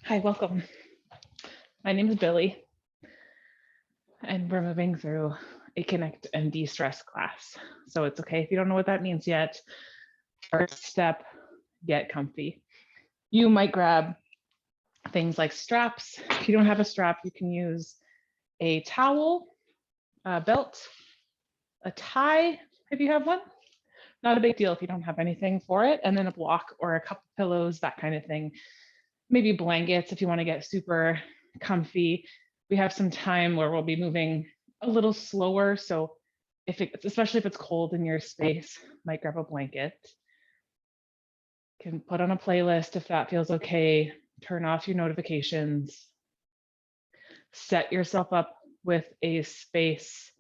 Hi, welcome. My name is Billy, and we're moving through a Connect and De-Stress class. So it's okay if you don't know what that means yet. First step, get comfy. You might grab things like straps. If you don't have a strap, you can use a towel, a belt, a tie if you have one. Not a big deal if you don't have anything for it, and then a block or a couple pillows, that kind of thing. Maybe blankets if you want to get super comfy. We have some time where we'll be moving a little slower. So especially if it's cold in your space, might grab a blanket. Can put on a playlist if that feels okay. Turn off your notifications. Set yourself up with a space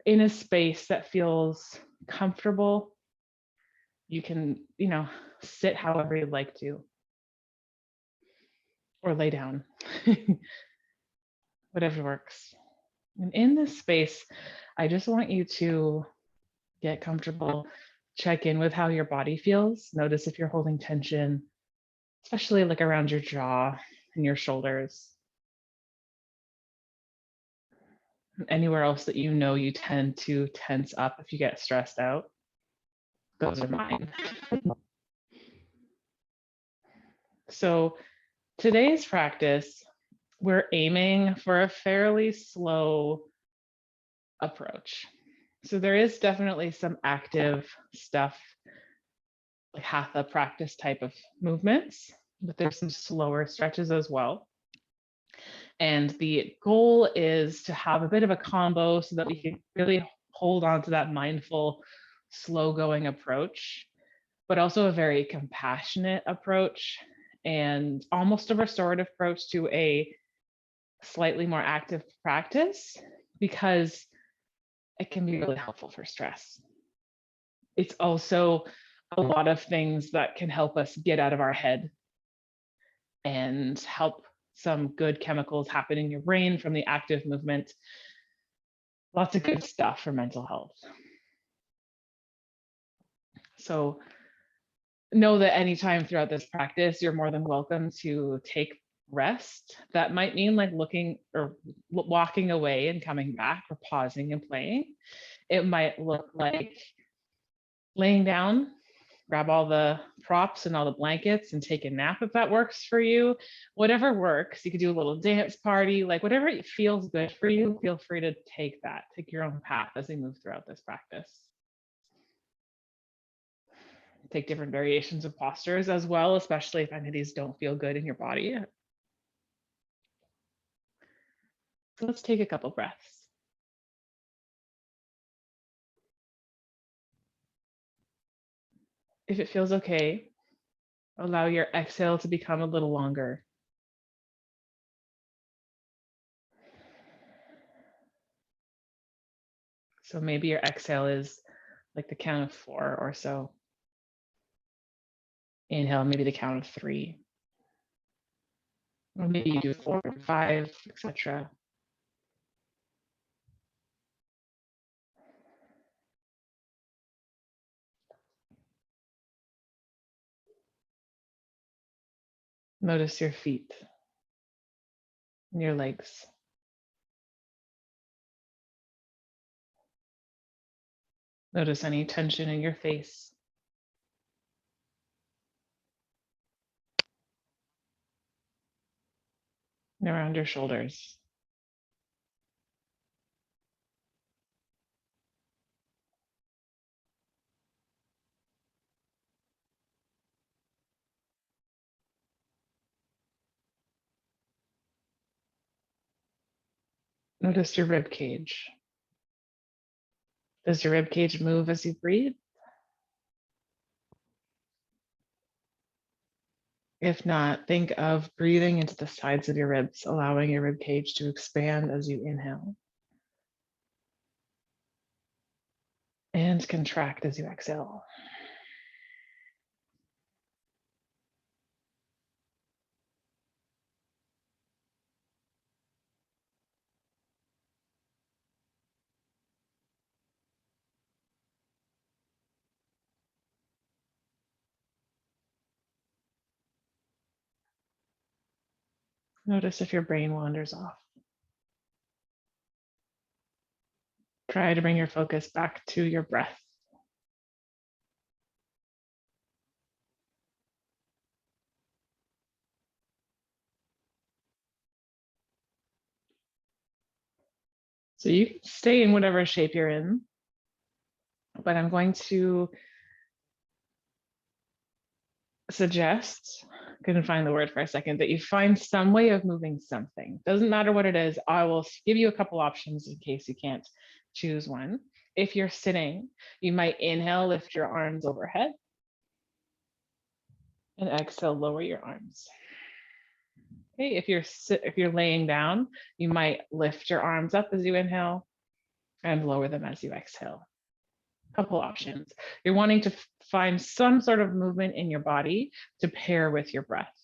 that feels comfortable. You can, sit however you'd like to or lay down, whatever works. And in this space, I just want you to get comfortable, check in with how your body feels. Notice if you're holding tension, especially like around your jaw and your shoulders. Anywhere else that you tend to tense up if you get stressed out. Those are mine. So today's practice, we're aiming for a fairly slow approach. So there is definitely some active stuff, like hatha practice type of movements, but there's some slower stretches as well. And the goal is to have a bit of a combo so that we can really hold on to that mindful, slow going approach, but also a very compassionate approach and almost a restorative approach to a slightly more active practice, because it can be really helpful for stress. It's also a lot of things that can help us get out of our head and help some good chemicals happen in your brain from the active movement. Lots of good stuff for mental health. So know that anytime throughout this practice, you're more than welcome to take rest. That might mean like looking or walking away and coming back, or pausing and playing. It might look like laying down, grab all the props and all the blankets and take a nap if that works for you. Whatever works. You could do a little dance party, like whatever feels good for you, feel free to take your own path as we move throughout this practice. Take different variations of postures as well, especially if any of these don't feel good in your body. So let's take a couple breaths. If it feels okay, allow your exhale to become a little longer. So maybe your exhale is like the count of 4 or so. Inhale, maybe the count of 3. Or maybe you do 4, 5, etc. Notice your feet and your legs. Notice any tension in your face. And around your shoulders. Notice your rib cage. Does your rib cage move as you breathe? If not, think of breathing into the sides of your ribs, allowing your rib cage to expand as you inhale. And contract as you exhale. Notice if your brain wanders off. Try to bring your focus back to your breath. So you can stay in whatever shape you're in, but I'm going to suggest, couldn't find the word for a second, that you find some way of moving something. Doesn't matter what it is. I will give you a couple options in case you can't choose one. If you're sitting, you might inhale, lift your arms overhead, and exhale, lower your arms. Okay, if you're laying down, you might lift your arms up as you inhale and lower them as you exhale. Couple options. You're wanting to find some sort of movement in your body to pair with your breath.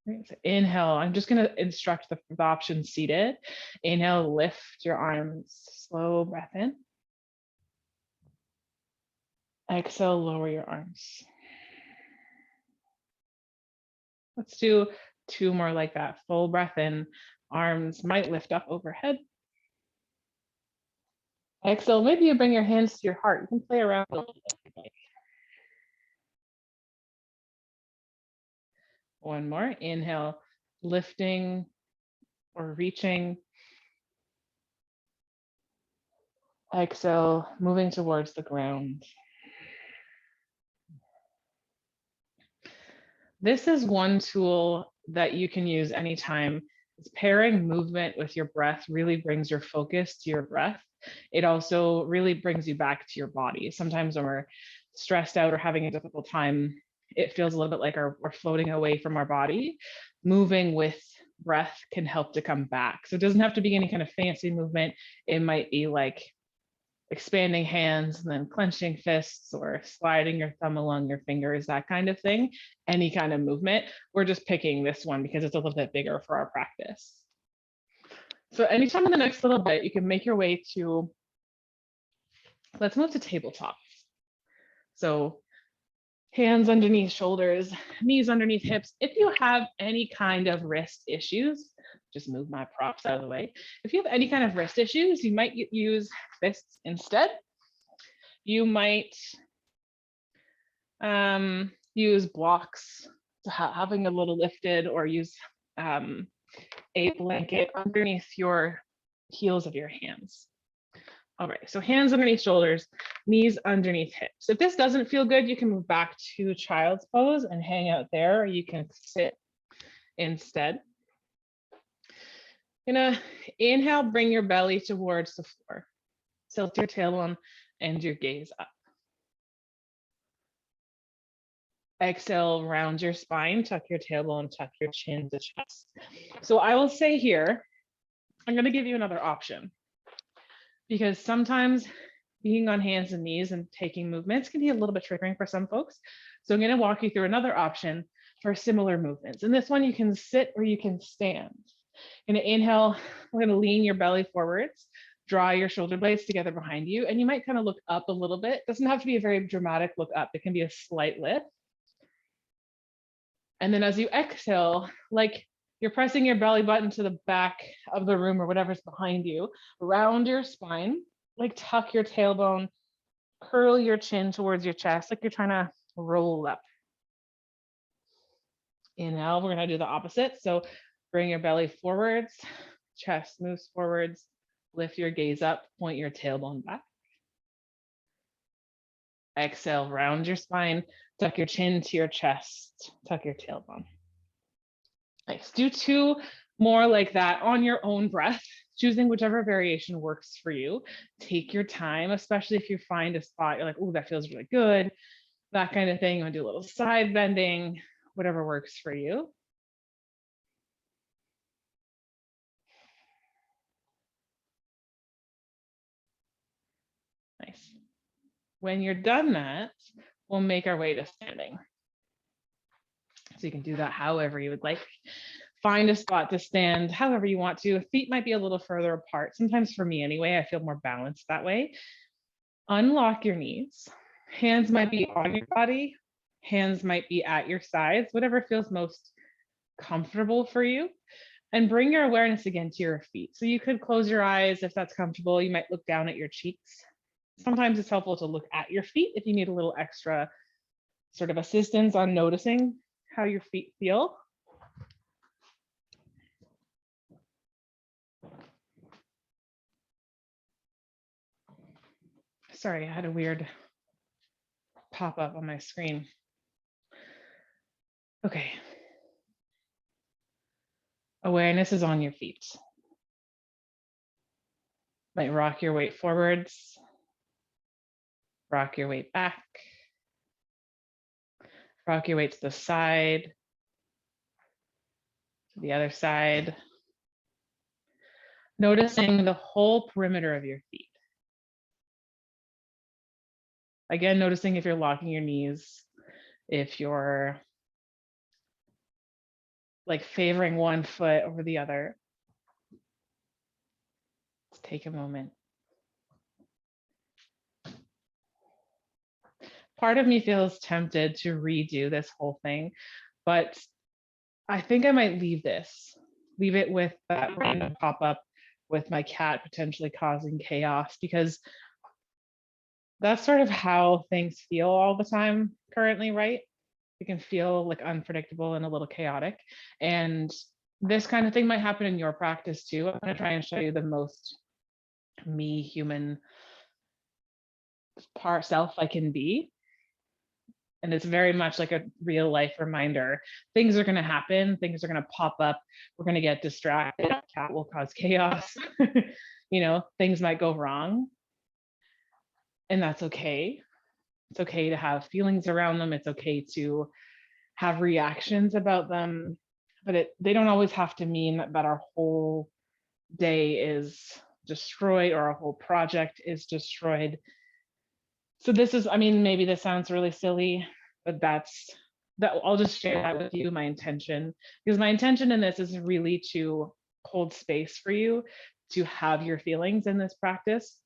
Right, so inhale, I'm just going to instruct the option seated. Inhale, lift your arms, slow breath in. Exhale, lower your arms. Let's do two more like that. Full breath in, arms might lift up overhead. Exhale, maybe you bring your hands to your heart. You can play around a little bit. One more, inhale, lifting or reaching. Exhale, moving towards the ground. This is one tool that you can use anytime. It's pairing movement with your breath really brings your focus to your breath. It also really brings you back to your body. Sometimes when we're stressed out or having a difficult time, it feels a little bit like we're floating away from our body. Moving with breath can help to come back. So it doesn't have to be any kind of fancy movement. It might be like expanding hands and then clenching fists or sliding your thumb along your fingers, that kind of thing, any kind of movement. We're just picking this one because it's a little bit bigger for our practice. So anytime in the next little bit, you can make your way to, let's move to tabletop. So hands underneath shoulders, knees underneath hips. If you have any kind of wrist issues, just move my props out of the way. If you have any kind of wrist issues, you might use fists instead. You might use blocks, having a little lifted, or use a blanket underneath your heels of your hands. All right, so hands underneath shoulders, knees underneath hips. If this doesn't feel good, you can move back to child's pose and hang out there, or you can sit instead. Gonna inhale, bring your belly towards the floor. Tilt your tailbone and your gaze up. Exhale, round your spine, tuck your tailbone, tuck your chin to chest. So I will say here, I'm gonna give you another option, because sometimes being on hands and knees and taking movements can be a little bit triggering for some folks. So I'm gonna walk you through another option for similar movements. And this one you can sit or you can stand. Gonna inhale, we're gonna lean your belly forwards, draw your shoulder blades together behind you, and you might kind of look up a little bit. Doesn't have to be a very dramatic look up. It can be a slight lift. And then as you exhale, like you're pressing your belly button to the back of the room or whatever's behind you, round your spine, like tuck your tailbone, curl your chin towards your chest, like you're trying to roll up. Inhale, we're gonna do the opposite. So bring your belly forwards, chest moves forwards, lift your gaze up, point your tailbone back. Exhale, round your spine, tuck your chin to your chest, tuck your tailbone. Nice. Do two more like that on your own breath, choosing whichever variation works for you. Take your time, especially if you find a spot you're like, oh, that feels really good, that kind of thing. You want to do a little side bending, whatever works for you. Nice. When you're done that, we'll make our way to standing. So you can do that however you would like. Find a spot to stand however you want to. Feet might be a little further apart. Sometimes for me anyway, I feel more balanced that way. Unlock your knees. Hands might be on your body. Hands might be at your sides, whatever feels most comfortable for you. And bring your awareness again to your feet. So you could close your eyes if that's comfortable. You might look down at your cheeks. Sometimes it's helpful to look at your feet if you need a little extra sort of assistance on noticing how your feet feel. Sorry, I had a weird pop up on my screen. Okay. Awareness is on your feet. Might rock your weight forwards, rock your weight back, rock your weight to the side, to the other side. Noticing the whole perimeter of your feet. Again, noticing if you're locking your knees, if you're like favoring one foot over the other. Let's take a moment. Part of me feels tempted to redo this whole thing, but I think I might leave it with that random pop up with my cat potentially causing chaos, because that's sort of how things feel all the time currently, right? It can feel like unpredictable and a little chaotic. And this kind of thing might happen in your practice too. I'm going to try and show you the most me human part self I can be. And it's very much like a real life reminder. Things are going to happen. Things are going to pop up. We're going to get distracted. Cat will cause chaos. You know, things might go wrong. And that's okay. It's okay to have feelings around them. It's okay to have reactions about them. But they don't always have to mean that our whole day is destroyed or our whole project is destroyed. So this is, I mean, maybe this sounds really silly, but that I'll just share that with you, my intention, because my intention in this is really to hold space for you to have your feelings in this practice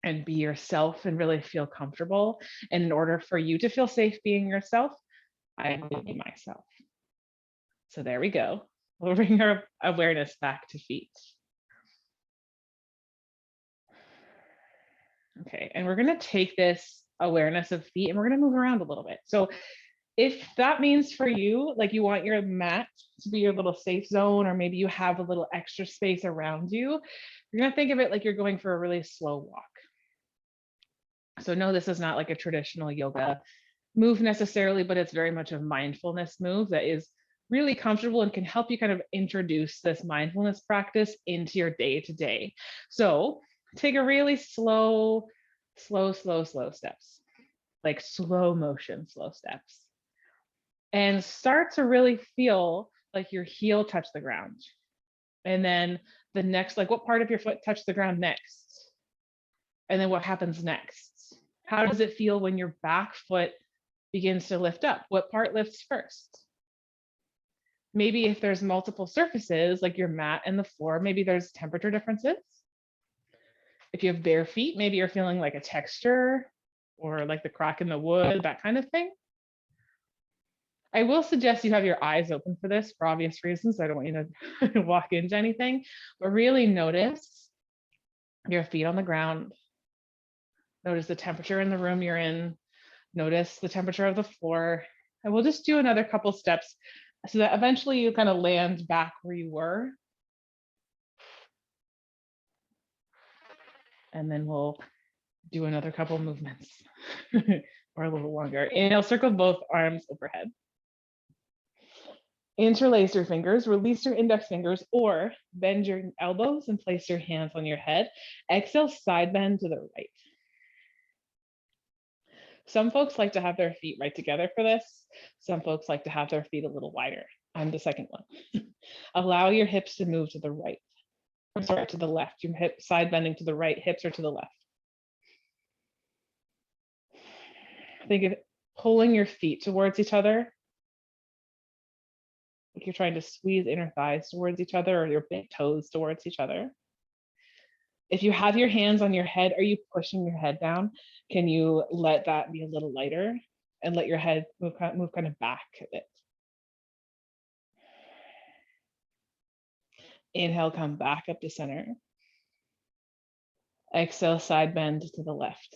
and be yourself and really feel comfortable. And in order for you to feel safe being yourself, I will be myself. So there we go. We'll bring our awareness back to feet. Okay, and we're gonna take this awareness of feet and we're gonna move around a little bit. So if that means for you, like you want your mat to be your little safe zone, or maybe you have a little extra space around you, you're gonna think of it like you're going for a really slow walk. So no, this is not like a traditional yoga move necessarily, but it's very much a mindfulness move that is really comfortable and can help you kind of introduce this mindfulness practice into your day to day. So take a really slow steps, like slow motion, slow steps. And start to really feel like your heel touch the ground. And then the next, like what part of your foot touched the ground next? And then what happens next? How does it feel when your back foot begins to lift up? What part lifts first? Maybe if there's multiple surfaces, like your mat and the floor, maybe there's temperature differences. If you have bare feet, maybe you're feeling like a texture or like the crack in the wood, that kind of thing. I will suggest you have your eyes open for this for obvious reasons. I don't want you to walk into anything, but really notice your feet on the ground. Notice the temperature in the room you're in. Notice the temperature of the floor. And we'll just do another couple steps so that eventually you kind of land back where you were. And then we'll do another couple movements or a little longer. Inhale, circle both arms overhead. Interlace your fingers, release your index fingers, or bend your elbows and place your hands on your head. Exhale, side bend to the right. Some folks like to have their feet right together for this. Some folks like to have their feet a little wider. I'm the second one. Allow your hips to move to the right. I'm sorry, to the left. Your hip side bending to the right, hips are to the left. Think of pulling your feet towards each other. Like you're trying to squeeze inner thighs towards each other or your big toes towards each other. If you have your hands on your head, are you pushing your head down? Can you let that be a little lighter and let your head move kind of back a bit? Inhale, come back up to center. Exhale, side bend to the left.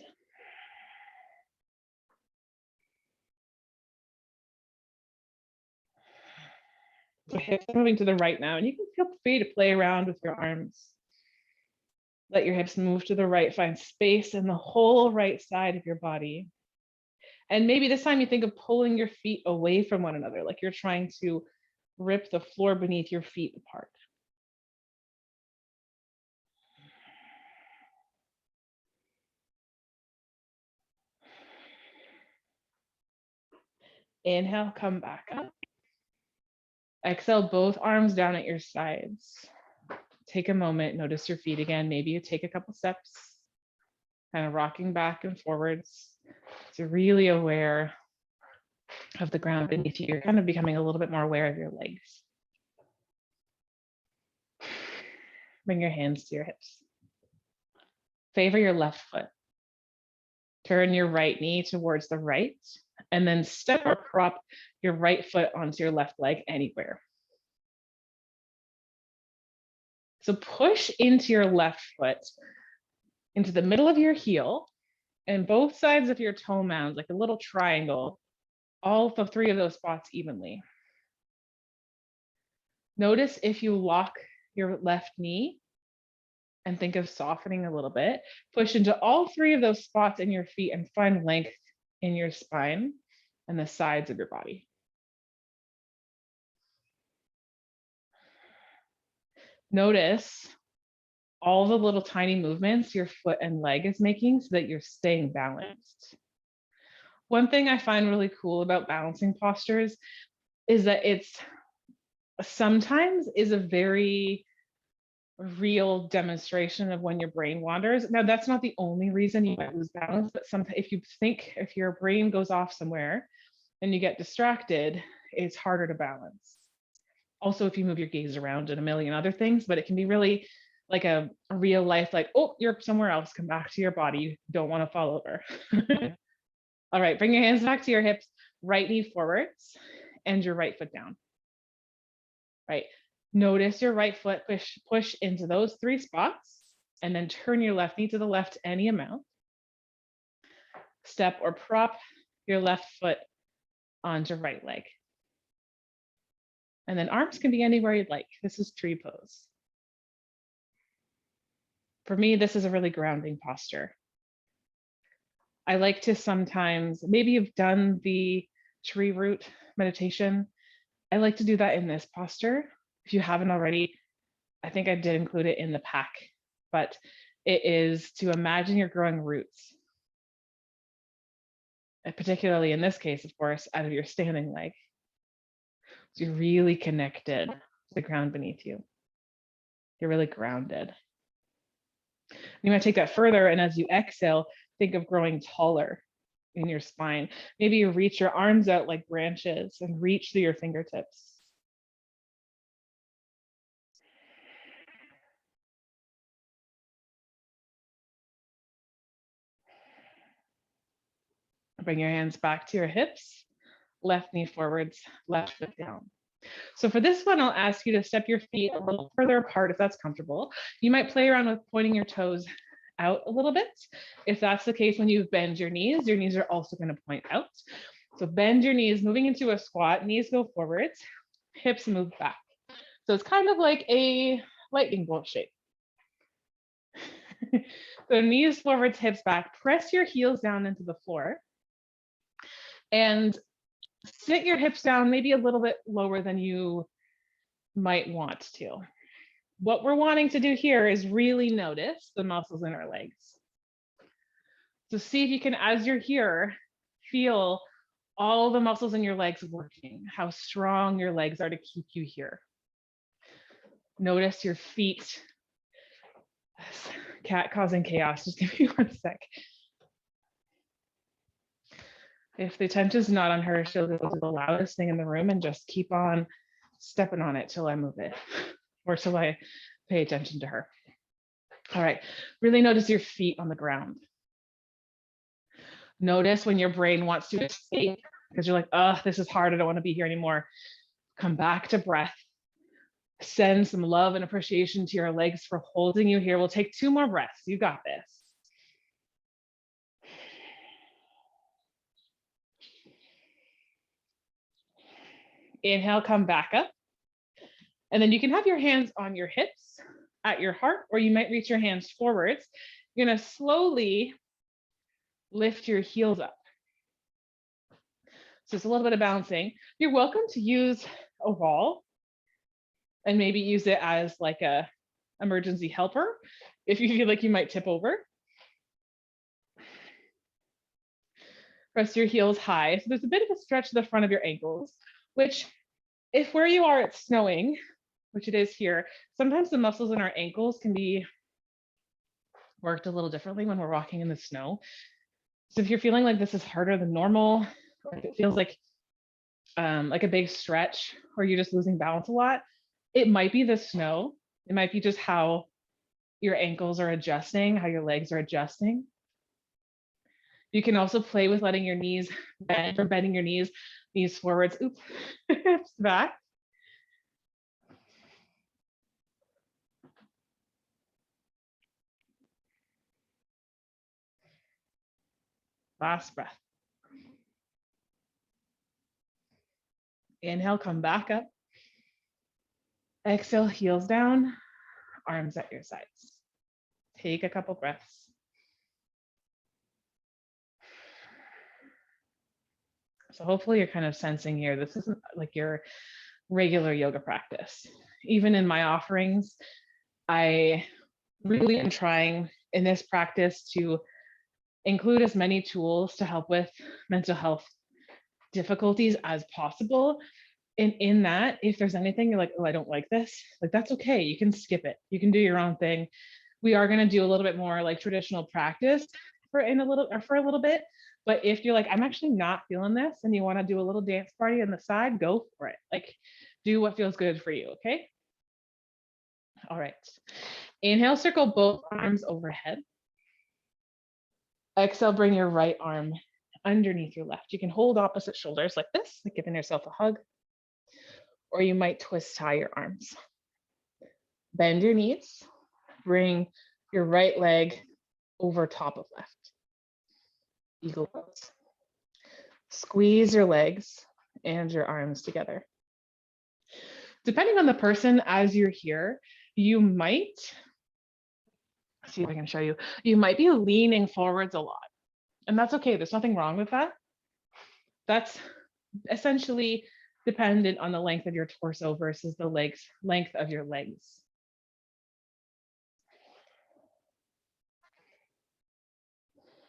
So hips are moving to the right now, and you can feel free to play around with your arms. Let your hips move to the right, find space in the whole right side of your body. And maybe this time you think of pulling your feet away from one another, like you're trying to rip the floor beneath your feet apart. Inhale, come back up. Exhale, both arms down at your sides. Take a moment, notice your feet again. Maybe you take a couple steps, kind of rocking back and forwards. So really aware of the ground beneath you. You're kind of becoming a little bit more aware of your legs. Bring your hands to your hips. Favor your left foot. Turn your right knee towards the right, and then step or prop your right foot onto your left leg anywhere. So push into your left foot, into the middle of your heel, and both sides of your toe mound, like a little triangle, all the three of those spots evenly. Notice if you lock your left knee and think of softening a little bit, push into all three of those spots in your feet and find length in your spine and the sides of your body. Notice all the little tiny movements your foot and leg is making so that you're staying balanced. One thing I find really cool about balancing postures is that it's sometimes is a very real demonstration of when your brain wanders. Now, that's not the only reason you might lose balance, but sometimes if your brain goes off somewhere and you get distracted, it's harder to balance. Also, if you move your gaze around and a million other things, but it can be really like a real life, like, oh, you're somewhere else, come back to your body. You don't want to fall over. All right, bring your hands back to your hips, right knee forwards and your right foot down. Right, notice your right foot, push into those three spots, and then turn your left knee to the left any amount. Step or prop your left foot onto right leg. And then arms can be anywhere you'd like. This is tree pose. For me, this is a really grounding posture. I like to sometimes, maybe you've done the tree root meditation. I like to do that in this posture. If you haven't already, I think I did include it in the pack, but it is to imagine you're growing roots. And particularly in this case, of course, out of your standing leg. So you're really connected to the ground beneath you. You're really grounded. You might take that further, and as you exhale, think of growing taller in your spine. Maybe you reach your arms out like branches and reach through your fingertips. Bring your hands back to your hips, left knee forwards, left foot down. So for this one, I'll ask you to step your feet a little further apart if that's comfortable. You might play around with pointing your toes out a little bit. If that's the case, when you bend your knees are also going to point out. So bend your knees, moving into a squat, knees go forwards, hips move back. So it's kind of like a lightning bolt shape. So knees forwards, hips back, press your heels down into the floor and sit your hips down maybe a little bit lower than you might want to. What we're wanting to do here is really notice the muscles in our legs. So see if you can, as you're here, feel all the muscles in your legs working, how strong your legs are to keep you here. Notice your feet. Cat causing chaos, just give me 1 sec. If the attention's not on her, she'll go to the loudest thing in the room and just keep on stepping on it till I move it, or till I pay attention to her. All right, really notice your feet on the ground. Notice when your brain wants to escape because you're like, oh, this is hard, I don't want to be here anymore. Come back to breath. Send some love and appreciation to your legs for holding you here. We'll take 2 more breaths. You got this. Inhale, come back up. And then you can have your hands on your hips at your heart, or you might reach your hands forwards. You're gonna slowly lift your heels up. So it's a little bit of balancing. You're welcome to use a wall and maybe use it as like a emergency helper if you feel like you might tip over. Press your heels high. So there's a bit of a stretch to the front of your ankles, which if where you are it's snowing, which it is here, sometimes the muscles in our ankles can be worked a little differently when we're walking in the snow. So if you're feeling like this is harder than normal, or if it feels like a big stretch, or you're just losing balance a lot, it might be the snow. It might be just how your ankles are adjusting, how your legs are adjusting. You can also play with letting your knees bend, or bending your knees forwards, oops, hips back. Last breath. Inhale, come back up. Exhale, heels down, arms at your sides. Take a couple breaths. So hopefully you're kind of sensing here, this isn't like your regular yoga practice. Even in my offerings, I really am trying in this practice to include as many tools to help with mental health difficulties as possible. And in that, if there's anything you're like, oh, I don't like this, like that's okay. You can skip it. You can do your own thing. We are going to do a little bit more like traditional practice for a little bit. But if you're like, I'm actually not feeling this, and you want to do a little dance party on the side, go for it. Like, do what feels good for you. Okay. All right. Inhale, circle both arms overhead. Exhale, bring your right arm underneath your left. You can hold opposite shoulders like this, like giving yourself a hug, or you might twist tie your arms. Bend your knees, bring your right leg over top of left. Eagle pose. Squeeze your legs and your arms together. Depending on the person, as you're here, you might, see if I can show you, you might be leaning forwards a lot. And that's okay, there's nothing wrong with that. That's essentially dependent on the length of your torso versus the length of your legs.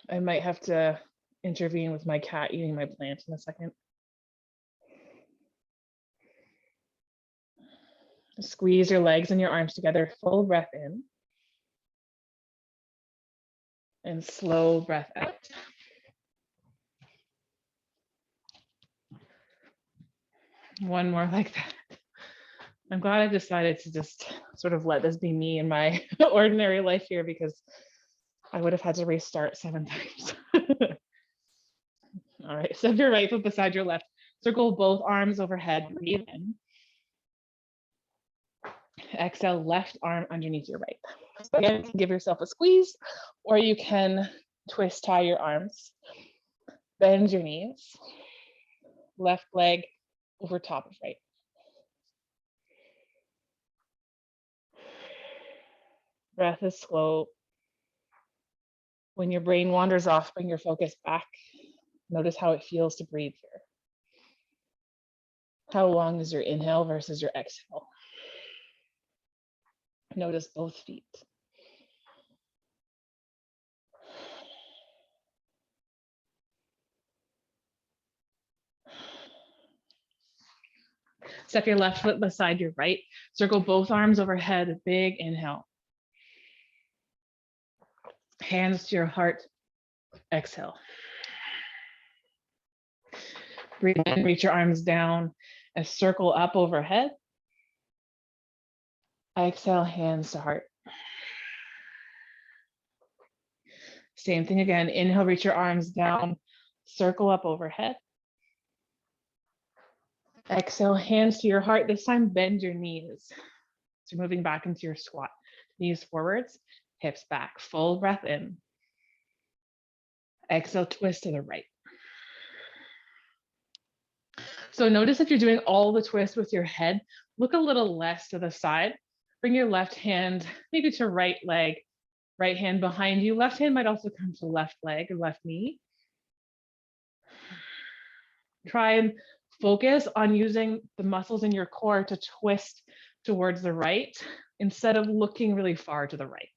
I might have to intervene with my cat eating my plant in a second. Squeeze your legs and your arms together, full breath in. And slow breath out. One more like that. I'm glad I decided to just sort of let this be me in my ordinary life here, because I would have had to restart 7 times. All right, so your right foot beside your left. Circle both arms overhead, breathe in. Exhale, left arm underneath your right. So again, give yourself a squeeze, or you can twist tie your arms. Bend your knees. Left leg over top of right. Breath is slow. When your brain wanders off, bring your focus back. Notice how it feels to breathe here. How long is your inhale versus your exhale? Notice both feet. Step your left foot beside your right. Circle both arms overhead, big inhale. Hands to your heart, exhale. Breathe in, reach your arms down and circle up overhead. Exhale, hands to heart. Same thing again, inhale, reach your arms down, circle up overhead. Exhale, hands to your heart. This time, bend your knees. So moving back into your squat, knees forwards, hips back, full breath in. Exhale, twist to the right. So notice if you're doing all the twists with your head, look a little less to the side. Bring your left hand maybe to right leg, right hand behind you. Left hand might also come to left leg or left knee. Try and focus on using the muscles in your core to twist towards the right instead of looking really far to the right.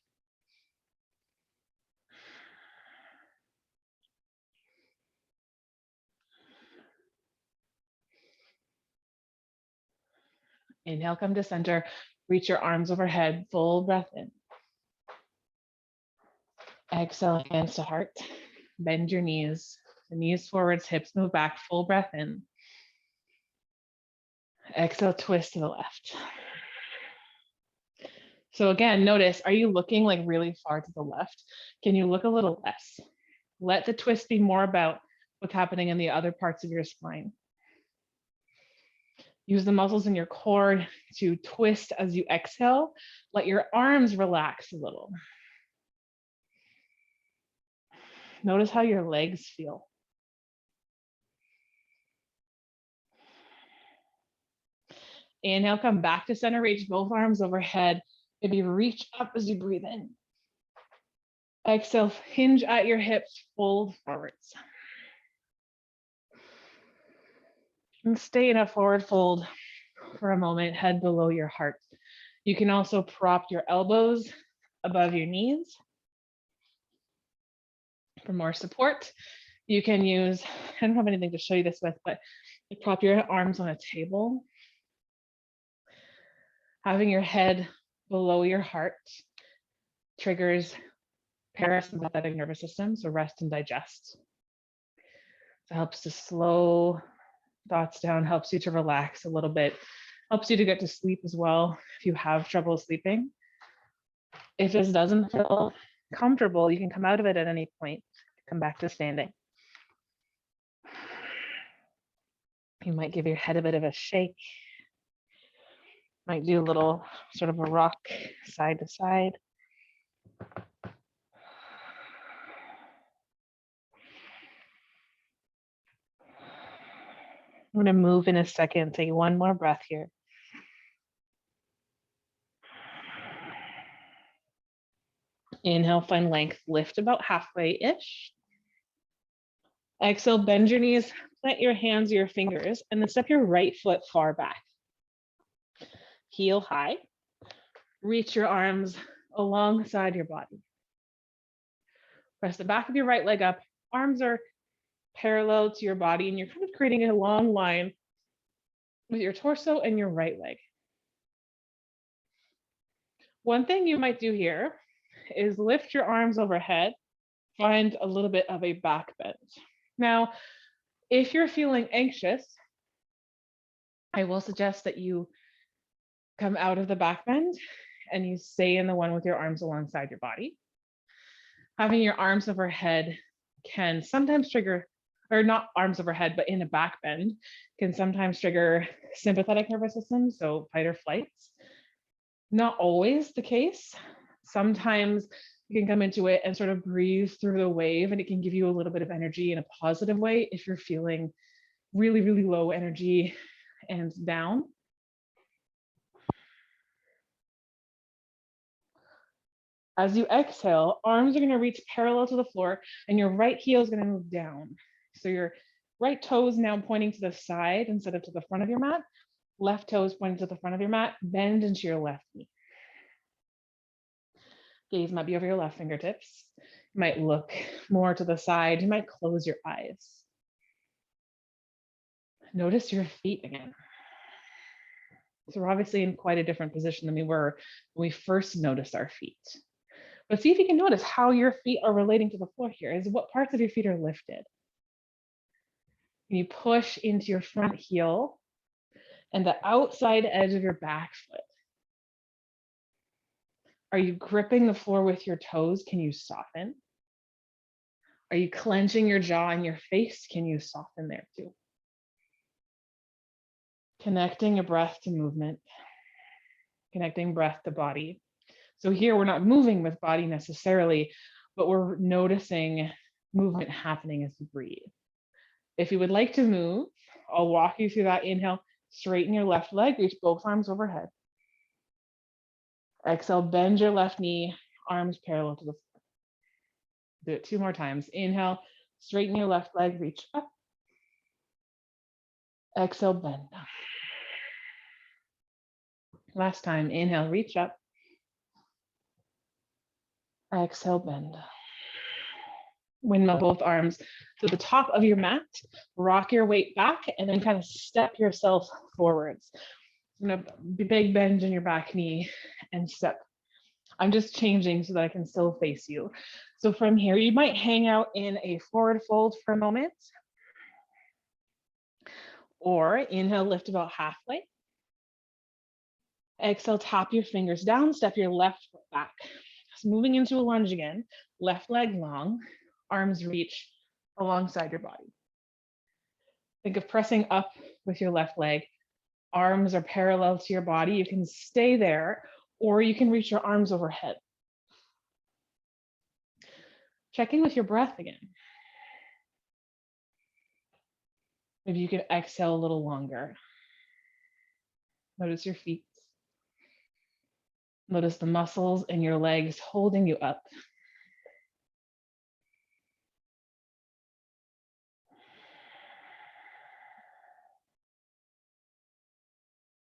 Inhale, come to center. Reach your arms overhead, full breath in. Exhale, hands to heart. Bend your knees. The knees forwards, hips move back, full breath in. Exhale, twist to the left. So again, notice, are you looking like really far to the left? Can you look a little less? Let the twist be more about what's happening in the other parts of your spine. Use the muscles in your core to twist as you exhale. Let your arms relax a little. Notice how your legs feel. Inhale, come back to center, reach both arms overhead. Maybe reach up as you breathe in. Exhale, hinge at your hips, fold forwards. And stay in a forward fold for a moment, head below your heart. You can also prop your elbows above your knees for more support. You can use, I don't have anything to show you this with, but prop your arms on a table. Having your head below your heart triggers parasympathetic nervous system, so rest and digest. It helps to slow thoughts down, helps you to relax a little bit, helps you to get to sleep as well if you have trouble sleeping. If this doesn't feel comfortable, you can come out of it at any point, come back to standing. You might give your head a bit of a shake. Might do a little sort of a rock side to side. I'm going to move in a second. Take one more breath here. Inhale, find length, lift about halfway-ish. Exhale, bend your knees, plant your hands or your fingers, and then step your right foot far back. Heel high. Reach your arms alongside your body. Press the back of your right leg up. Arms are parallel to your body, and you're kind of creating a long line with your torso and your right leg. One thing you might do here is lift your arms overhead, find a little bit of a back bend. Now, if you're feeling anxious, I will suggest that you come out of the back bend and you stay in the one with your arms alongside your body. Having your arms overhead can sometimes trigger, or not arms overhead, but in a back bend, can sometimes trigger sympathetic nervous system, so fight or flights. Not always the case. Sometimes you can come into it and sort of breathe through the wave, and it can give you a little bit of energy in a positive way if you're feeling really, really low energy and down. As you exhale, arms are going to reach parallel to the floor, and your right heel is going to move down. So your right toe is now pointing to the side instead of to the front of your mat. Left toe is pointing to the front of your mat. Bend into your left knee. Gaze might be over your left fingertips. You might look more to the side. You might close your eyes. Notice your feet again. So we're obviously in quite a different position than we were when we first noticed our feet. But see if you can notice how your feet are relating to the floor here. Is what parts of your feet are lifted. And you push into your front heel and the outside edge of your back foot. Are you gripping the floor with your toes? Can you soften? Are you clenching your jaw and your face? Can you soften there too? Connecting your breath to movement. connecting breath to body. So here we're not moving with body necessarily, but we're noticing movement happening as you breathe. If you would like to move, I'll walk you through that. Inhale, straighten your left leg, reach both arms overhead. Exhale, bend your left knee, arms parallel to the floor. Do it 2 more times. Inhale, straighten your left leg, reach up. Exhale, bend. Last time, inhale, reach up. Exhale, bend. Windmill both arms to the top of your mat, rock your weight back, and then kind of step yourself forwards. Big bend in your back knee and step. I'm just changing so that I can still face you. So from here, you might hang out in a forward fold for a moment, or inhale, lift about halfway. Exhale, tap your fingers down, step your left foot back. So moving into a lunge again, left leg long, arms reach alongside your body. Think of pressing up with your left leg. Arms are parallel to your body. You can stay there, or you can reach your arms overhead. Checking with your breath again. Maybe you can exhale a little longer. Notice your feet. Notice the muscles in your legs holding you up.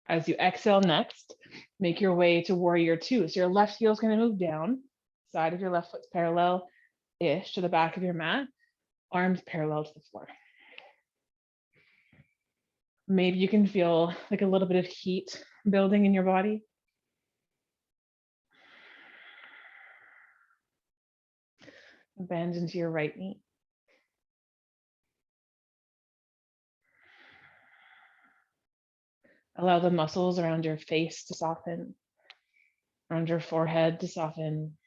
As you exhale next, make your way to warrior 2. So your left heel is going to move down. Side of your left foot's parallel-ish to the back of your mat. Arms parallel to the floor. Maybe you can feel like a little bit of heat building in your body. Bend into your right knee. Allow the muscles around your face to soften, around your forehead to soften.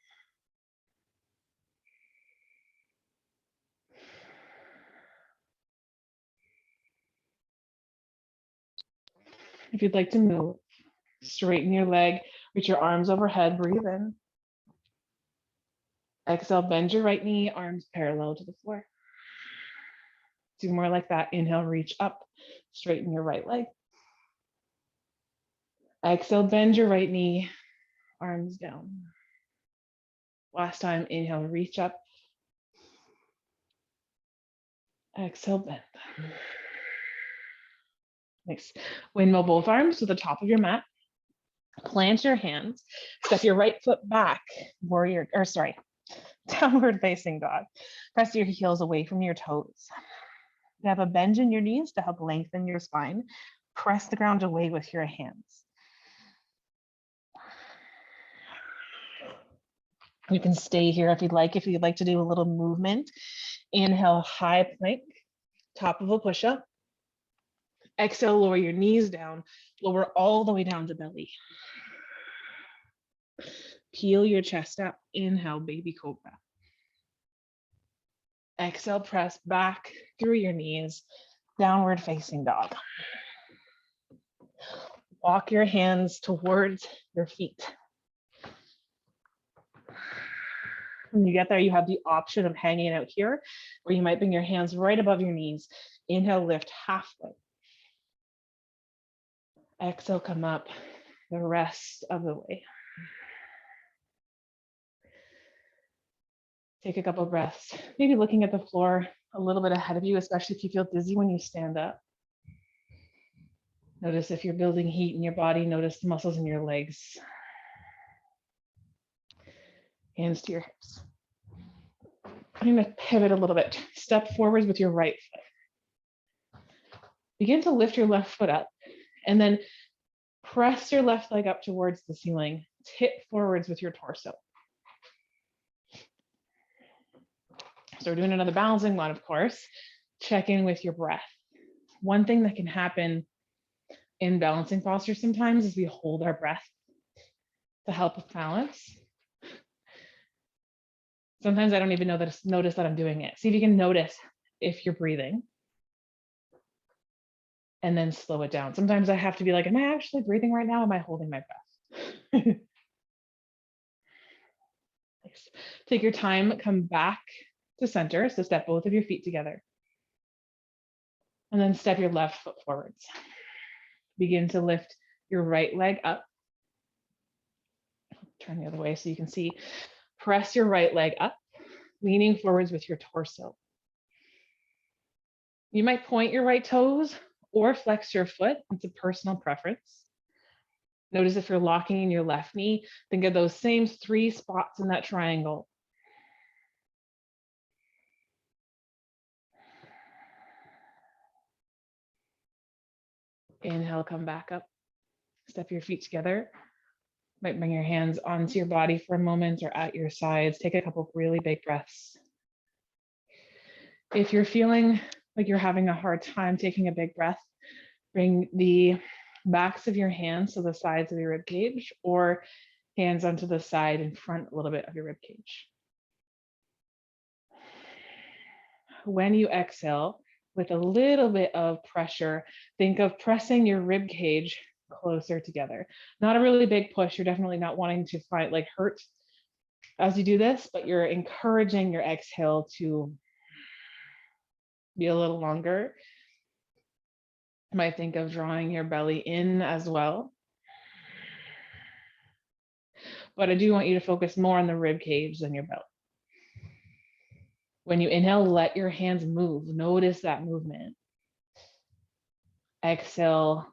If you'd like to move, straighten your leg, reach your arms overhead, breathe in. Exhale, bend your right knee, arms parallel to the floor. Do more like that. Inhale, reach up, straighten your right leg. Exhale, bend your right knee, arms down. Last time, inhale, reach up. Exhale, bend. Nice. Windmill both arms to the top of your mat. Plant your hands. Step your right foot back. Downward facing dog. Press your heels away from your toes. You have a bend in your knees to help lengthen your spine. Press the ground away with your hands. You can stay here if you'd like. If you'd like to do a little movement, inhale, high plank, top of a push-up. Exhale, lower your knees down, lower all the way down to belly. Peel your chest up, inhale, baby cobra. Exhale, press back through your knees, downward facing dog. Walk your hands towards your feet. When you get there, you have the option of hanging out here, or you might bring your hands right above your knees. Inhale, lift halfway. Exhale, come up the rest of the way. Take a couple of breaths, maybe looking at the floor a little bit ahead of you, especially if you feel dizzy when you stand up. Notice if you're building heat in your body, notice the muscles in your legs. Hands to your hips. I'm going to pivot a little bit. Step forwards with your right foot. Begin to lift your left foot up and then press your left leg up towards the ceiling. Tip forwards with your torso. So we're doing another balancing one, of course. Check in with your breath. One thing that can happen in balancing posture sometimes is we hold our breath to help with balance. Sometimes I don't even notice that I'm doing it. See if you can notice if you're breathing and then slow it down. Sometimes I have to be like, am I actually breathing right now? Am I holding my breath? Nice. Take your time, come back to center. So step both of your feet together. And then step your left foot forwards. Begin to lift your right leg up. Turn the other way so you can see. Press your right leg up, leaning forwards with your torso. You might point your right toes or flex your foot. It's a personal preference. Notice if you're locking in your left knee, think of those same 3 spots in that triangle. Inhale, come back up. Step your feet together. Might bring your hands onto your body for a moment or at your sides. Take a couple of really big breaths. If you're feeling like you're having a hard time taking a big breath, bring the backs of your hands to the sides of your rib cage, or hands onto the side and front a little bit of your rib cage. When you exhale, with a little bit of pressure, think of pressing your rib cage closer together. Not a really big push. You're definitely not wanting to fight like hurt as you do this, but you're encouraging your exhale to be a little longer. You might think of drawing your belly in as well. But I do want you to focus more on the rib cage than your belly. When you inhale, let your hands move. Notice that movement. Exhale,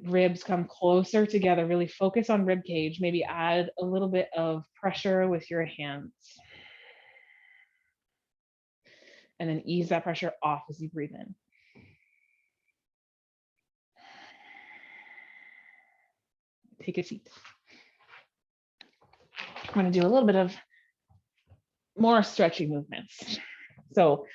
ribs come closer together. Really focus on rib cage. Maybe add a little bit of pressure with your hands. And then ease that pressure off as you breathe in. Take a seat. I'm going to do a little bit of more stretchy movements. So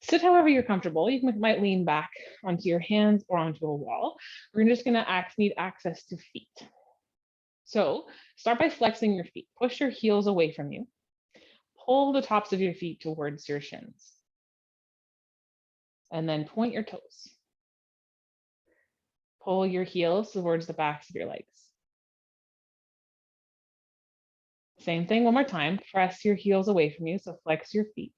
sit however you're comfortable. You might lean back onto your hands or onto a wall. We're just going to need access to feet. So start by flexing your feet. Push your heels away from you. Pull the tops of your feet towards your shins. And then point your toes. Pull your heels towards the backs of your legs. Same thing one more time. Press your heels away from you, so flex your feet.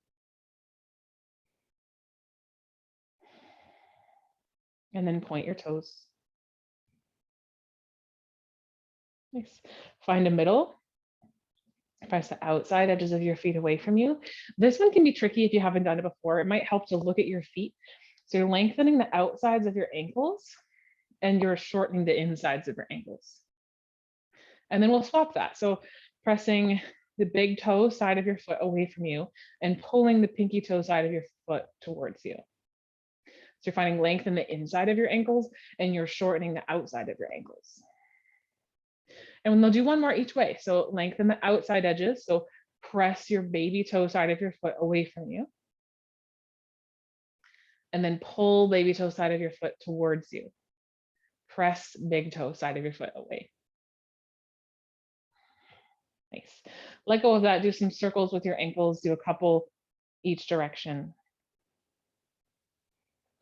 And then point your toes. Nice. Find a middle. Press the outside edges of your feet away from you. This one can be tricky if you haven't done it before. It might help to look at your feet. So you're lengthening the outsides of your ankles and you're shortening the insides of your ankles. And then we'll swap that. So pressing the big toe side of your foot away from you and pulling the pinky toe side of your foot towards you. So you're finding length in the inside of your ankles and you're shortening the outside of your ankles. And they'll do one more each way. So lengthen the outside edges. So press your baby toe side of your foot away from you. And then pull baby toe side of your foot towards you. Press big toe side of your foot away. Nice. Let go of that. Do some circles with your ankles. Do a couple each direction.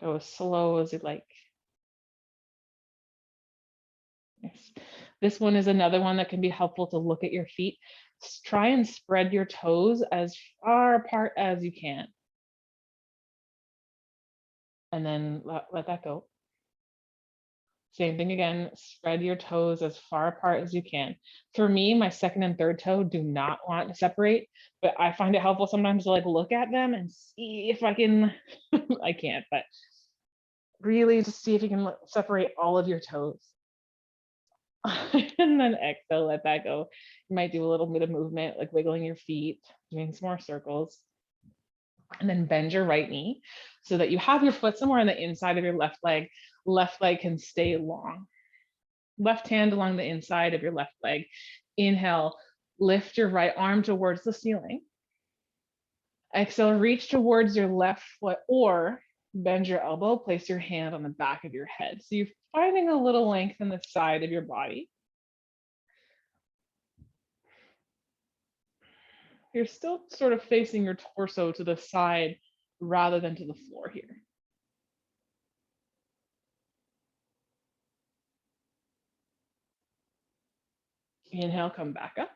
Go as slow as you'd like. Nice. This one is another one that can be helpful to look at your feet. Try and spread your toes as far apart as you can. And then let that go. Same thing again, spread your toes as far apart as you can. For me, my second and third toe do not want to separate, but I find it helpful sometimes to like look at them and see if I can, I can't, but really just see if you can separate all of your toes. And then exhale, let that go. You might do a little bit of movement, like wiggling your feet, doing some more circles. And then bend your right knee so that you have your foot somewhere on the inside of your left leg. Left leg can stay long. Left hand along the inside of your left leg. Inhale, lift your right arm towards the ceiling. Exhale, reach towards your left foot or bend your elbow, place your hand on the back of your head. So you're finding a little length in the side of your body. You're still sort of facing your torso to the side rather than to the floor here. Inhale, come back up.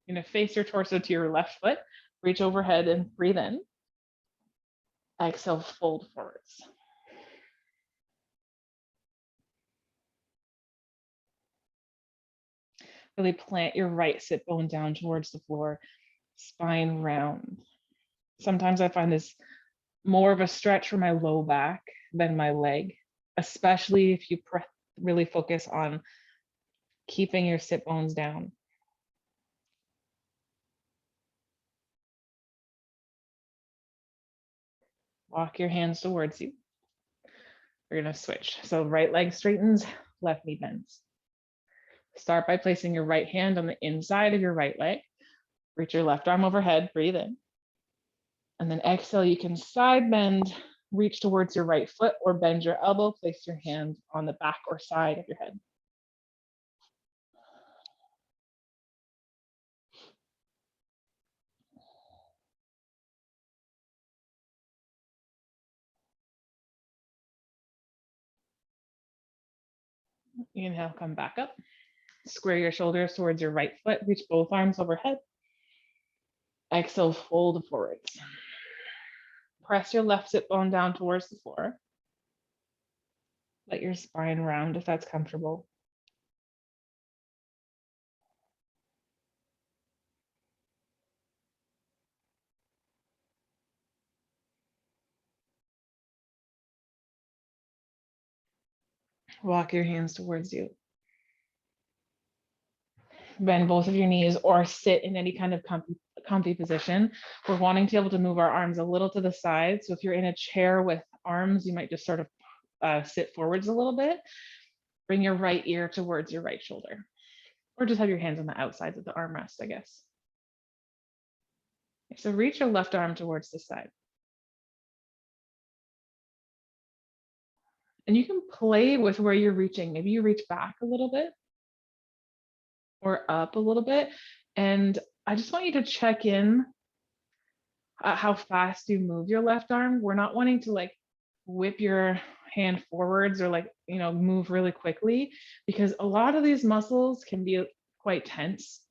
You're gonna face your torso to your left foot, reach overhead and breathe in. Exhale, fold forwards. Really plant your right sit bone down towards the floor, spine round. Sometimes I find this more of a stretch for my low back than my leg, especially if you really focus on keeping your sit bones down. Walk your hands towards you. We're gonna switch. So right leg straightens, left knee bends. Start by placing your right hand on the inside of your right leg. Reach your left arm overhead, breathe in. And then exhale, you can side bend, reach towards your right foot or bend your elbow, place your hand on the back or side of your head. Inhale, come back up. Square your shoulders towards your right foot, reach both arms overhead. Exhale, fold forwards. Press your left sit bone down towards the floor. Let your spine round if that's comfortable. Walk your hands towards you. Bend both of your knees or sit in any kind of comfy position. We're wanting to be able to move our arms a little to the side. So if you're in a chair with arms, you might just sort of sit forwards a little bit. Bring your right ear towards your right shoulder, or just have your hands on the outsides of the armrest, I guess. So reach your left arm towards the side. And you can play with where you're reaching. Maybe you reach back a little bit or up a little bit. And I just want you to check in how fast you move your left arm. We're not wanting to like whip your hand forwards or like, move really quickly, because a lot of these muscles can be quite tense.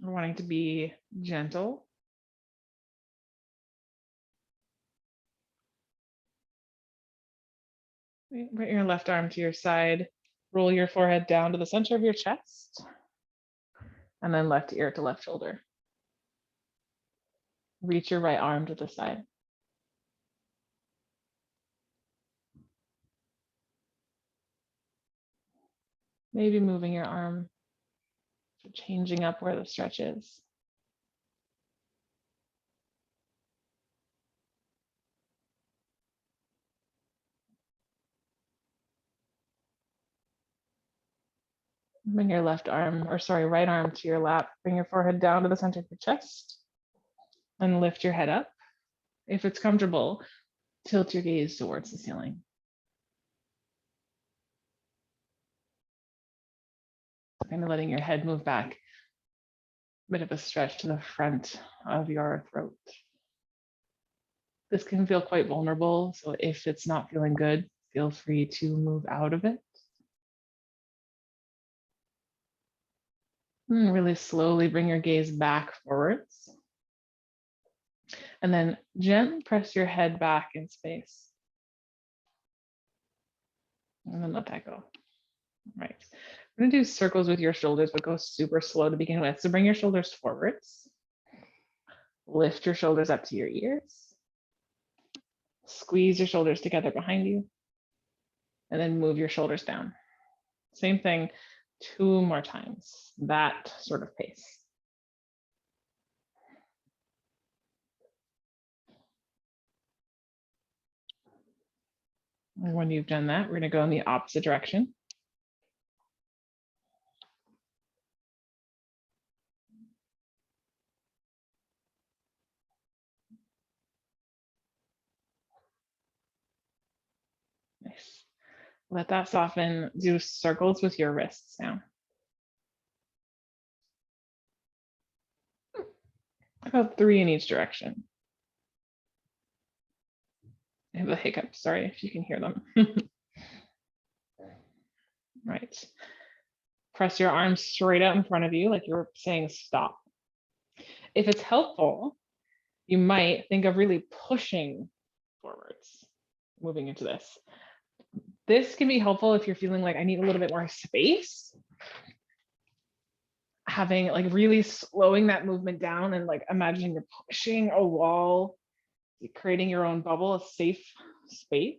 We're wanting to be gentle. Bring your left arm to your side, roll your forehead down to the center of your chest, and then left ear to left shoulder. Reach your right arm to the side. Maybe moving your arm, changing up where the stretch is. Bring your right arm to your lap. Bring your forehead down to the center of your chest and lift your head up. If it's comfortable, tilt your gaze towards the ceiling. Kind of letting your head move back. A bit of a stretch to the front of your throat. This can feel quite vulnerable, so if it's not feeling good, feel free to move out of it. And really slowly bring your gaze back forwards. And then gently press your head back in space. And then let that go. Right. We're gonna do circles with your shoulders, but go super slow to begin with. So bring your shoulders forwards. Lift your shoulders up to your ears. Squeeze your shoulders together behind you. And then move your shoulders down. Same thing 2 more times, that sort of pace. And when you've done that, we're gonna go in the opposite direction. Nice. Let that soften. Do circles with your wrists now. About 3 in each direction. I have a hiccup, sorry if you can hear them. Right. Press your arms straight out in front of you, like you're saying stop. If it's helpful, you might think of really pushing forwards, moving into this. This can be helpful if you're feeling like I need a little bit more space. Having like really slowing that movement down and like imagining you're pushing a wall, creating your own bubble, a safe space.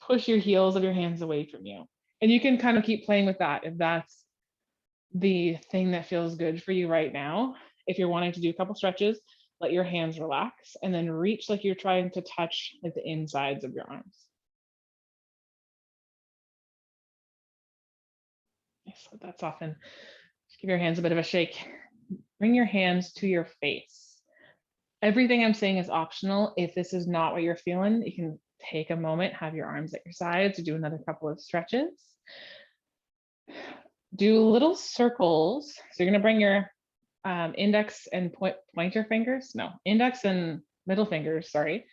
Push your heels of your hands away from you. And you can kind of keep playing with that if that's the thing that feels good for you right now. If you're wanting to do a couple stretches, let your hands relax and then reach like you're trying to touch like the insides of your arms. So that's often, just give your hands a bit of a shake. Bring your hands to your face. Everything I'm saying is optional. If this is not what you're feeling, you can take a moment, have your arms at your sides, do another couple of stretches. Do little circles. So you're going to bring your index and pointer fingers, no, index and middle fingers, sorry,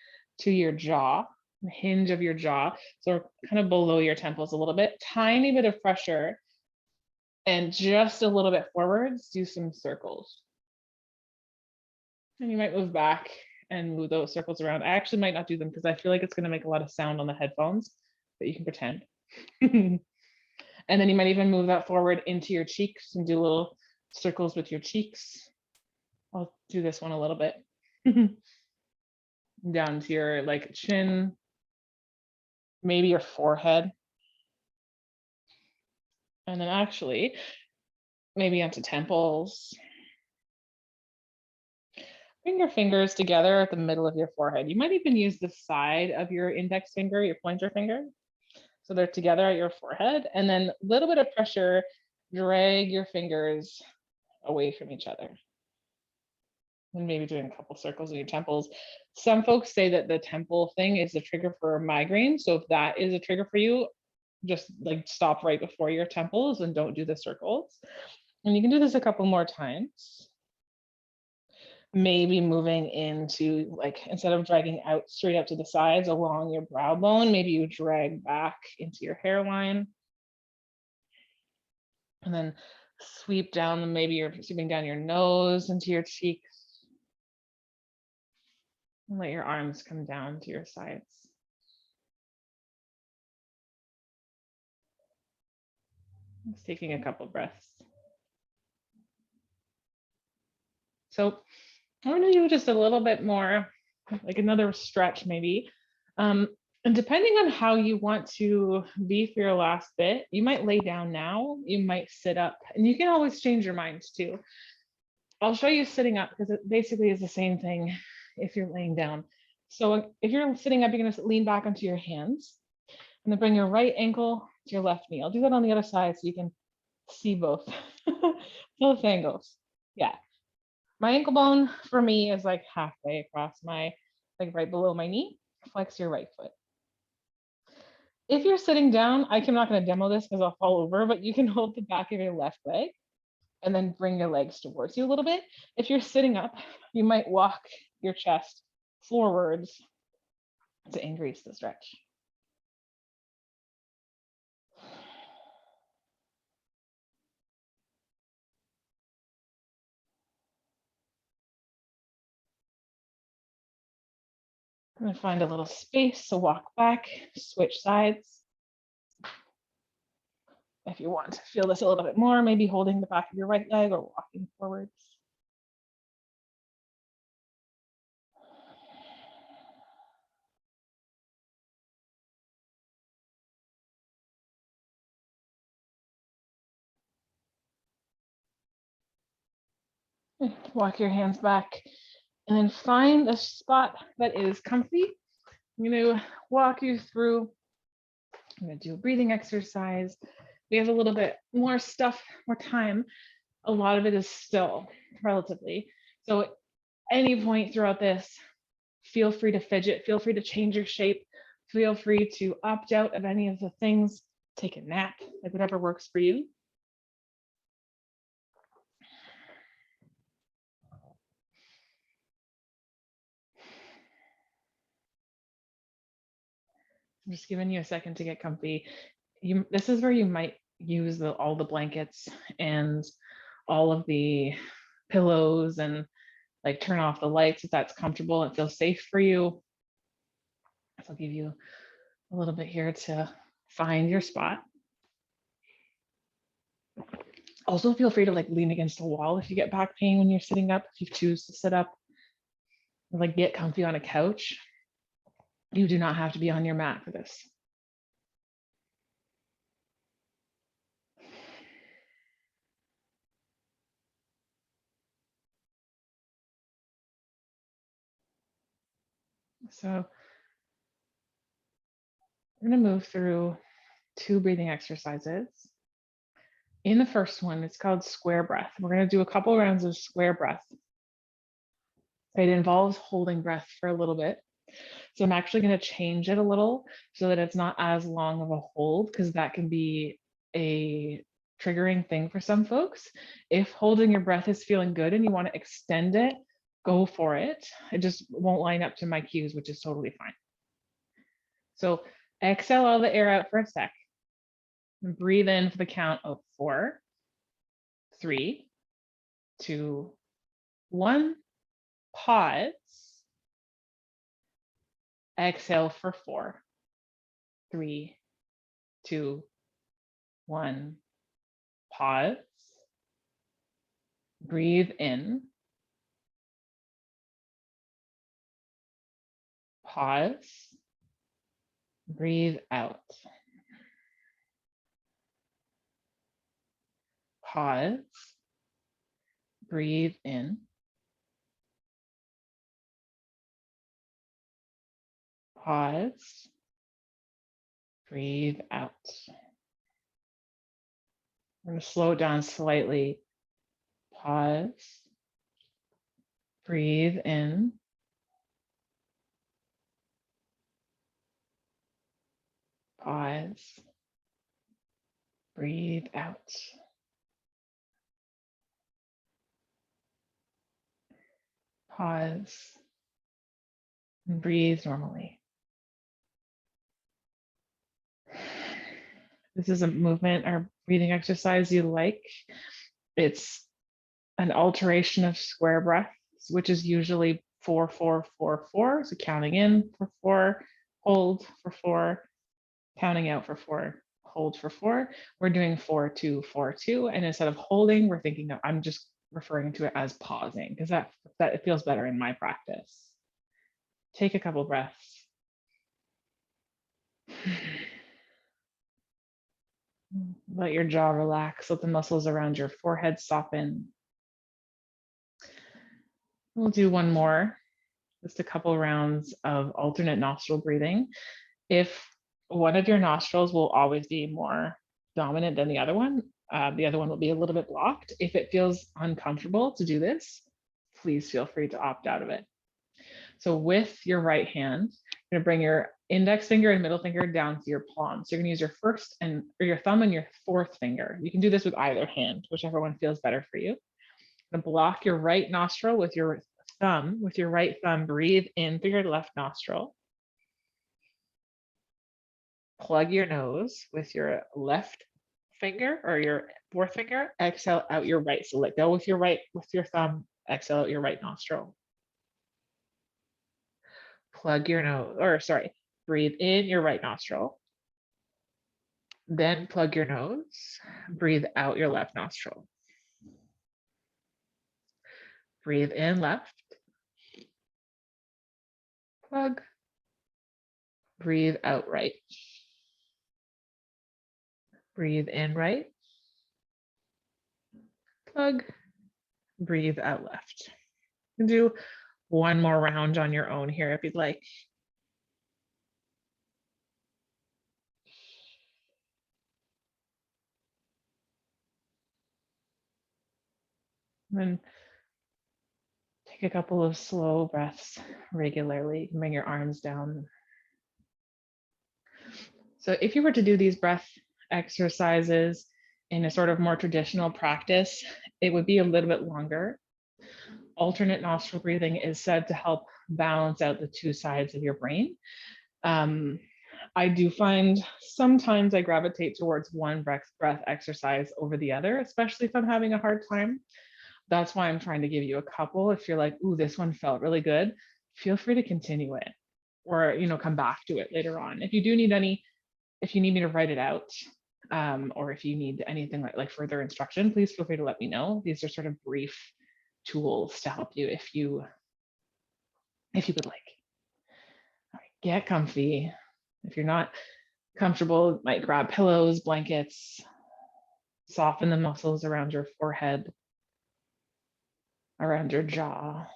to your jaw, the hinge of your jaw. So kind of below your temples a little bit, tiny bit of pressure, and just a little bit forwards, do some circles. And you might move back and move those circles around. I actually might not do them because I feel like it's going to make a lot of sound on the headphones, but you can pretend. And then you might even move that forward into your cheeks and do little circles with your cheeks. I'll do this one a little bit. Down to your like chin, maybe your forehead. And then actually, maybe onto temples. Bring your fingers together at the middle of your forehead. You might even use the side of your index finger, your pointer finger. So they're together at your forehead. And then a little bit of pressure, drag your fingers away from each other. And maybe doing a couple circles in your temples. Some folks say that the temple thing is the trigger for migraine. So if that is a trigger for you, just like stop right before your temples and don't do the circles. And you can do this a couple more times. Maybe moving into like, instead of dragging out straight up to the sides along your brow bone, maybe you drag back into your hairline. And then sweep down, maybe you're sweeping down your nose into your cheeks. And let your arms come down to your sides. Just taking a couple breaths. So I'm going to do just a little bit more, like another stretch maybe. And depending on how you want to be for your last bit, you might lay down now, you might sit up, and you can always change your minds too. I'll show you sitting up because it basically is the same thing if you're laying down. So if you're sitting up, you're going to lean back onto your hands and then bring your right ankle to your left knee. I'll do that on the other side so you can see both, both angles. Yeah. My ankle bone for me is like halfway across my, like right below my knee. Flex your right foot. If you're sitting down, I'm not going to demo this because I'll fall over, but you can hold the back of your left leg and then bring your legs towards you a little bit. If you're sitting up, you might walk your chest forwards to increase the stretch. I'm going to find a little space, so walk back, switch sides. If you want to feel this a little bit more, maybe holding the back of your right leg or walking forwards. Walk your hands back and then find a spot that is comfy. I'm going to walk you through. I'm going to do a breathing exercise. We have a little bit more stuff, more time. A lot of it is still relatively. So at any point throughout this, feel free to fidget, feel free to change your shape, feel free to opt out of any of the things, take a nap, like whatever works for you. I'm just giving you a second to get comfy. This is where you might use all the blankets and all of the pillows and like turn off the lights if that's comfortable and feels safe for you. So I'll give you a little bit here to find your spot. Also feel free to like lean against the wall if you get back pain when you're sitting up, if you choose to sit up, or like get comfy on a couch. You do not have to be on your mat for this. So we're going to move through 2 breathing exercises. In the first one, it's called square breath. We're going to do a couple rounds of square breath. It involves holding breath for a little bit. So I'm actually going to change it a little so that it's not as long of a hold, because that can be a triggering thing for some folks. If holding your breath is feeling good and you want to extend it, go for it. It just won't line up to my cues, which is totally fine. So exhale all the air out for a sec. And breathe in for the count of 4, 3, 2, 1. Pause. Exhale for 4, 3, 2, 1. Pause. Breathe in. Pause. Breathe out. Pause. Breathe in. Pause. Breathe out. We're going to slow it down slightly. Pause. Breathe in. Pause. Breathe out. Pause. And breathe normally. This is a movement or breathing exercise you like. It's an alteration of square breath, which is usually 4, 4, 4, 4. So counting in for 4, hold for 4, counting out for 4, hold for 4. We're doing 4, 2, 4, 2. And instead of holding, we're thinking of, I'm just referring to it as pausing, because that it feels better in my practice. Take a couple breaths. Let your jaw relax, let the muscles around your forehead soften. We'll do one more, just a couple rounds of alternate nostril breathing. If one of your nostrils will always be more dominant than the other one will be a little bit blocked. If it feels uncomfortable to do this, please feel free to opt out of it. So with your right hand, you're gonna bring your index finger and middle finger down to your palm. So you're gonna use your first or your thumb and your 4th finger. You can do this with either hand, whichever one feels better for you. Gonna block your right nostril with your thumb. With your right thumb, breathe in through your left nostril. Plug your nose with your left finger or your 4th finger. Exhale out your right. So let go with your thumb. Exhale out your right nostril. Plug your nose, breathe in your right nostril. Then plug your nose. Breathe out your left nostril. Breathe in left. Plug. Breathe out right. Breathe in right. Plug. Breathe out left. You can do one more round on your own here if you'd like. And then take a couple of slow breaths regularly. You can bring your arms down. So if you were to do these breath exercises in a sort of more traditional practice, it would be a little bit longer. Alternate nostril breathing is said to help balance out the 2 sides of your brain. I do find sometimes I gravitate towards one breath exercise over the other, especially if I'm having a hard time. That's why I'm trying to give you a couple. If you're like, ooh, this one felt really good, feel free to continue it or, come back to it later on. If you do need any, if you need me to write it out, or if you need anything like further instruction, please feel free to let me know. These are sort of brief tools to help you if you would like. All right, get comfy. If you're not comfortable, might grab pillows, blankets, soften the muscles around your forehead, around your jaw,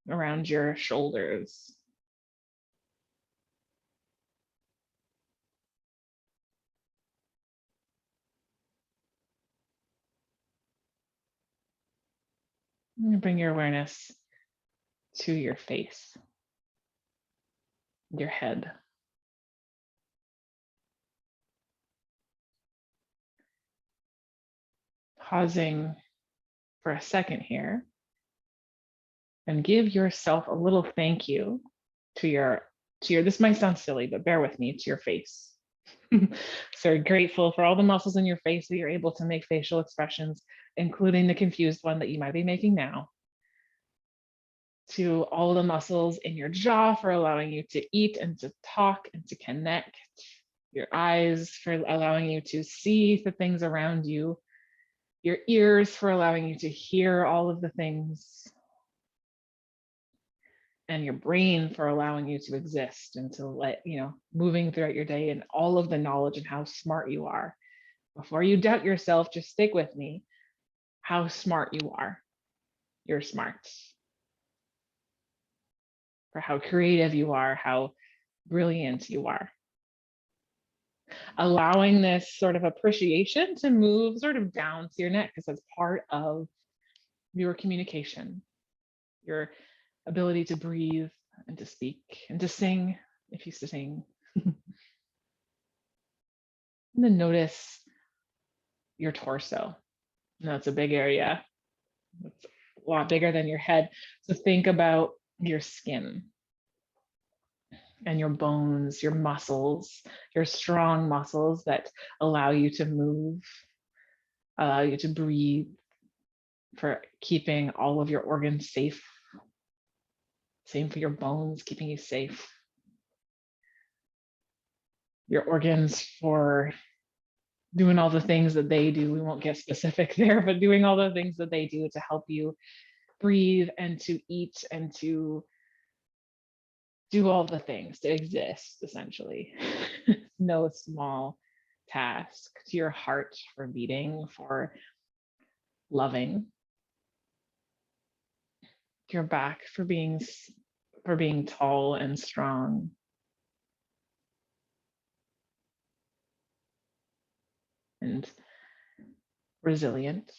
around your shoulders. And bring your awareness to your face, your head. Pausing for a second here and give yourself a little thank you to your, this might sound silly, but bear with me, to your face. So grateful for all the muscles in your face that you're able to make facial expressions, including the confused one that you might be making now. To all the muscles in your jaw for allowing you to eat and to talk and to connect. Your eyes for allowing you to see the things around you. Your ears for allowing you to hear all of the things. And your brain for allowing you to exist and to moving throughout your day and all of the knowledge and how smart you are. Before you doubt yourself, just stick with me. How smart you are. You're smart. For how creative you are, how brilliant you are. Allowing this sort of appreciation to move sort of down to your neck, because that's part of your communication, your ability to breathe and to speak and to sing, if you sing. And then notice your torso. And that's a big area. It's a lot bigger than your head. So think about your skin and your bones, your muscles, your strong muscles that allow you to move, allow you to breathe, for keeping all of your organs safe. Same for your bones, keeping you safe. Your organs for doing all the things that they do. We won't get specific there, but doing all the things that they do to help you breathe and to eat and to do all the things to exist, essentially. No small task. To your heart for beating, for loving. Your back for being tall and strong. And resilient.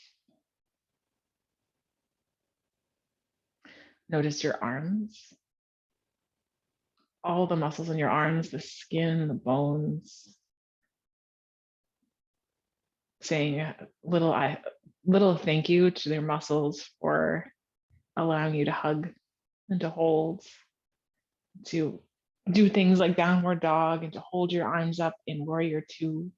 Notice your arms. All the muscles in your arms, the skin, the bones. Saying a little thank you to their muscles for allowing you to hug and to hold, to do things like downward dog and to hold your arms up in warrior two.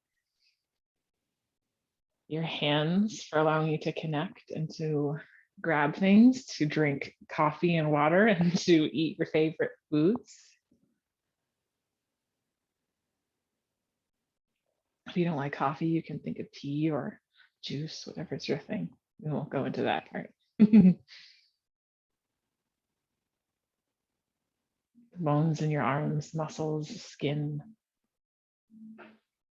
Your hands for allowing you to connect and to grab things, to drink coffee and water, and to eat your favorite foods. If you don't like coffee, you can think of tea or juice, whatever's your thing. We won't go into that part. Bones in your arms, muscles, skin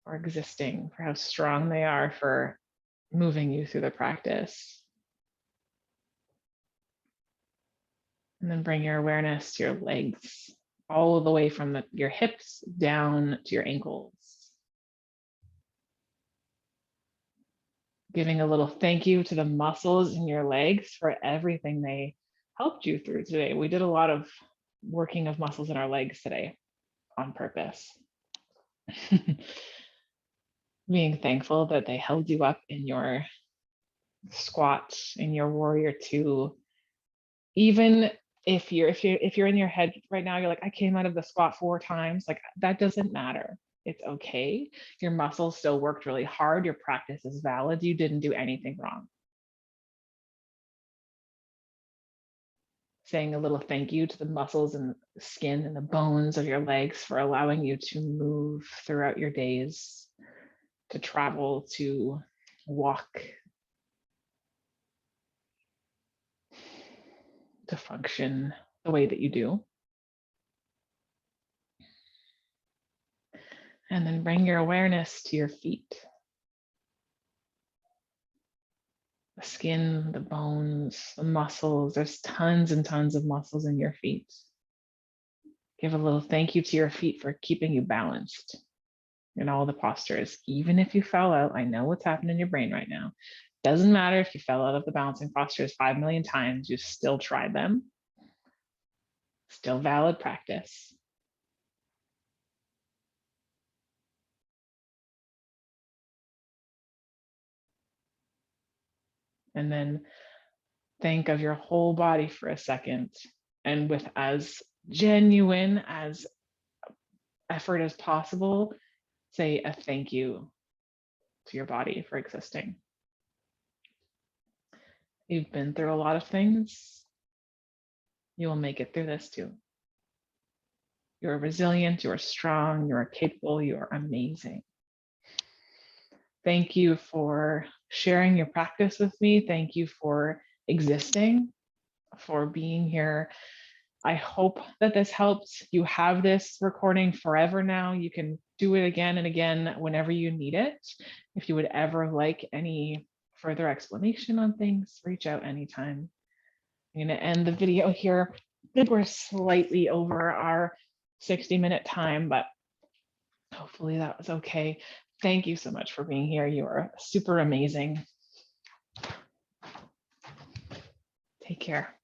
are existing, for how strong they are for moving you through the practice. And then bring your awareness to your legs, all the way from your hips down to your ankles. Giving a little thank you to the muscles in your legs for everything they helped you through today. We did a lot of working of muscles in our legs today on purpose. Being thankful that they held you up in your squat, in your warrior two, even if you're in your head right now, you're like, I came out of the squat 4 times, like that doesn't matter. It's okay. Your muscles still worked really hard. Your practice is valid. You didn't do anything wrong. Saying a little thank you to the muscles and skin and the bones of your legs for allowing you to move throughout your days, to travel, to walk, to function the way that you do. And then bring your awareness to your feet. The skin, the bones, the muscles. There's tons and tons of muscles in your feet. Give a little thank you to your feet for keeping you balanced in all the postures. Even if you fell out, I know what's happening in your brain right now. Doesn't matter if you fell out of the balancing postures 5 million times, you still tried them. Still valid practice. And then think of your whole body for a second, and with as genuine as effort as possible, say a thank you to your body for existing. You've been through a lot of things. You will make it through this too. You're resilient, you're strong, you're capable, you're amazing. Thank you for sharing your practice with me. Thank you for existing, for being here. I hope that this helped. You have this recording forever now. You can do it again and again whenever you need it. If you would ever like any further explanation on things, reach out anytime. I'm going to end the video here. I think we're slightly over our 60-minute time, but hopefully that was okay. Thank you so much for being here. You are super amazing. Take care.